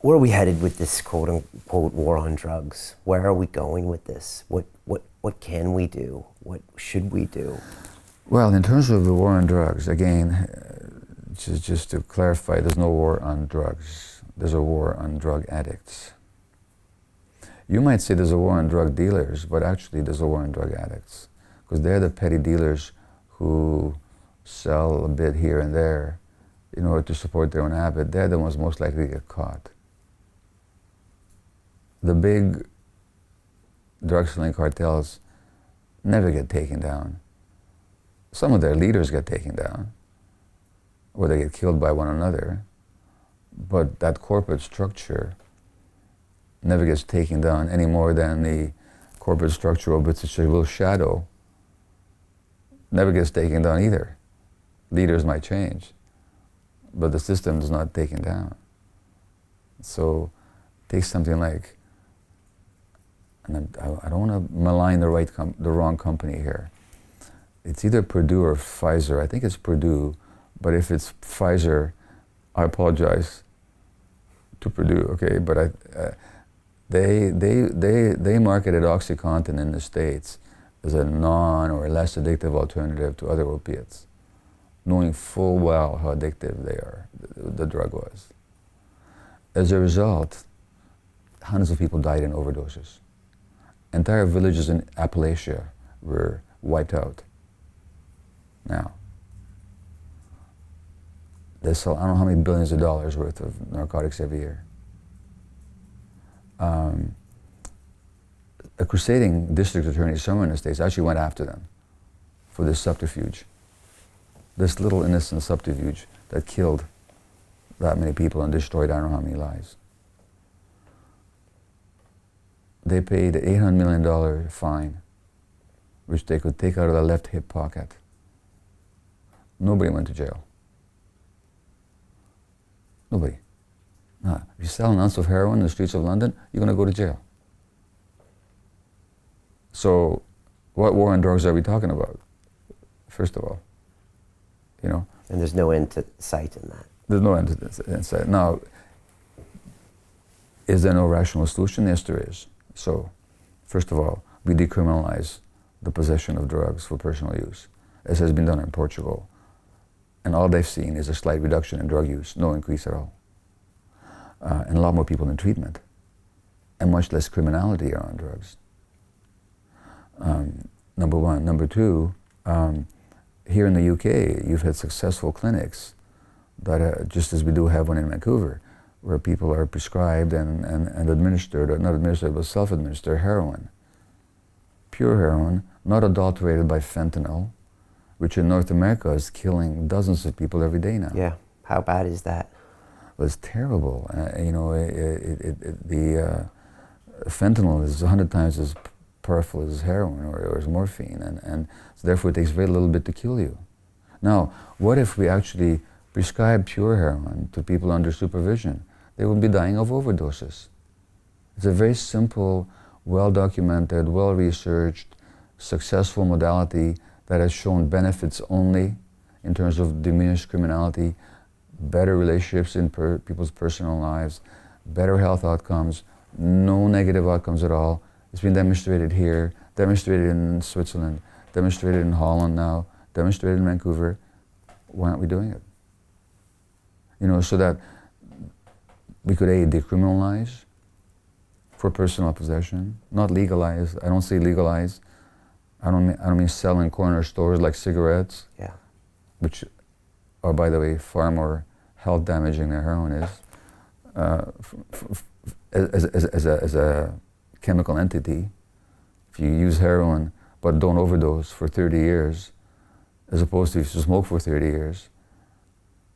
where are we headed with this quote unquote war on drugs? Where are we going with this? What can we do? What should we do? Well, in terms of the war on drugs, again, just to clarify, there's no war on drugs. There's a war on drug addicts. You might say there's a war on drug dealers, but actually there's a war on drug addicts, because they're the petty dealers who sell a bit here and there in order to support their own habit. They're the ones most likely to get caught. The big drug selling cartels never get taken down. Some of their leaders get taken down, or they get killed by one another, but that corporate structure never gets taken down any more than the corporate structure of it's such a little shadow never gets taken down either. Leaders might change, but the system is not taken down. So take something like, and I don't want to malign the wrong company here. It's either Purdue or Pfizer. I think it's Purdue, but if it's Pfizer, I apologize to Purdue. Okay, but they marketed OxyContin in the States as a non or less addictive alternative to other opiates, knowing full well how addictive the drug was. As a result, hundreds of people died in overdoses. Entire villages in Appalachia were wiped out. Now, they sell I don't know how many billions of dollars worth of narcotics every year. A crusading district attorney somewhere in the States actually went after them for this subterfuge, this little innocent subterfuge that killed that many people and destroyed I don't know how many lives. They paid an $800 million fine, which they could take out of their left hip pocket. Nobody went to jail. Nobody. Now, if you sell an ounce of heroin in the streets of London, you're going to go to jail. So, what war on drugs are we talking about? First of all, you know. And there's no end to sight in that. There's no end to sight. Now, is there no rational solution? Yes, there is. So, first of all, we decriminalize the possession of drugs for personal use, as has been done in Portugal. And all they've seen is a slight reduction in drug use, no increase at all. And a lot more people in treatment, and much less criminality around drugs. Number one. Number two, here in the UK, you've had successful clinics that, just as we do have one in Vancouver, where people are prescribed and administered, or not administered, but self-administered heroin. Pure heroin, not adulterated by fentanyl, which in North America is killing dozens of people every day now. Yeah, how bad is that? Well, it's terrible. You know, the fentanyl is 100 times as powerful as heroin or as morphine, and so therefore it takes very little bit to kill you. Now, what if we actually prescribe pure heroin to people under supervision? They would be dying of overdoses. It's a very simple, well-documented, well-researched, successful modality that has shown benefits only in terms of diminished criminality, better relationships in people's personal lives, better health outcomes, no negative outcomes at all. It's been demonstrated here, demonstrated in Switzerland, demonstrated in Holland now, demonstrated in Vancouver. Why aren't we doing it? You know, so that we could decriminalize for personal possession, not legalize. I don't say legalize. I don't mean sell in corner stores like cigarettes, yeah, which are, by the way, far more health damaging than heroin is, as a chemical entity. If you use heroin but don't overdose for 30 years, as opposed to if you smoke for 30 years,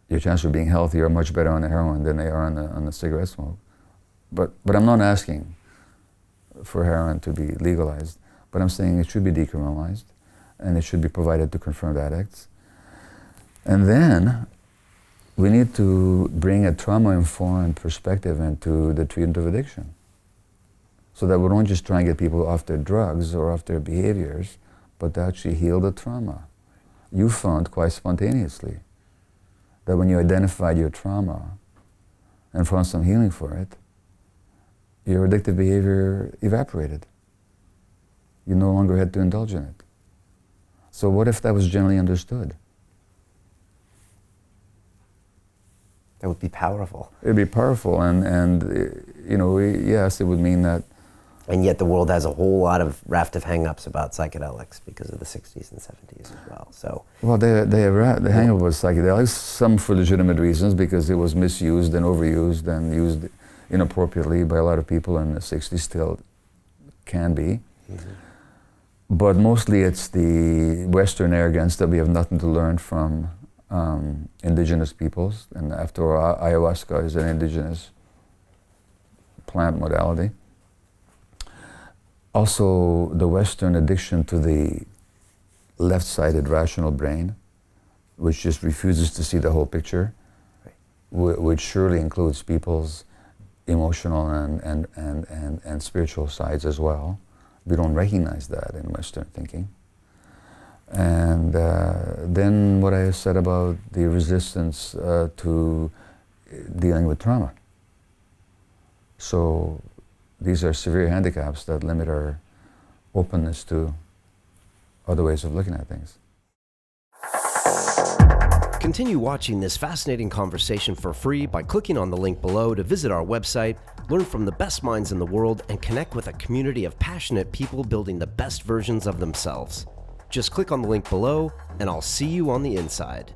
your chances of being healthy are much better on the heroin than they are on the cigarette smoke. But I'm not asking for heroin to be legalized, but I'm saying it should be decriminalized, and it should be provided to confirmed addicts. And then we need to bring a trauma-informed perspective into the treatment of addiction, so that we don't just try and get people off their drugs or off their behaviors, but to actually heal the trauma. You found quite spontaneously that when you identified your trauma, and found some healing for it, your addictive behavior evaporated. You no longer had to indulge in it. So what if that was generally understood? That would be powerful. It'd be powerful, and you know, yes, it would mean that. And yet the world has a whole lot of raft of hang-ups about psychedelics because of the 60s and 70s as well. So, well, they have the hang-up with psychedelics, some for legitimate reasons, because it was misused and overused and used inappropriately by a lot of people in the 60s, still can be. mm-hmm. But mostly it's the Western arrogance that we have nothing to learn from indigenous peoples, and after all, ayahuasca is an indigenous plant modality. Also, the Western addiction to the left-sided rational brain, which just refuses to see the whole picture, which surely includes people's emotional and spiritual sides as well. We don't recognize that in Western thinking. And then what I said about the resistance to dealing with trauma. So these are severe handicaps that limit our openness to other ways of looking at things. Continue watching this fascinating conversation for free by clicking on the link below to visit our website, learn from the best minds in the world, and connect with a community of passionate people building the best versions of themselves. Just click on the link below, and I'll see you on the inside.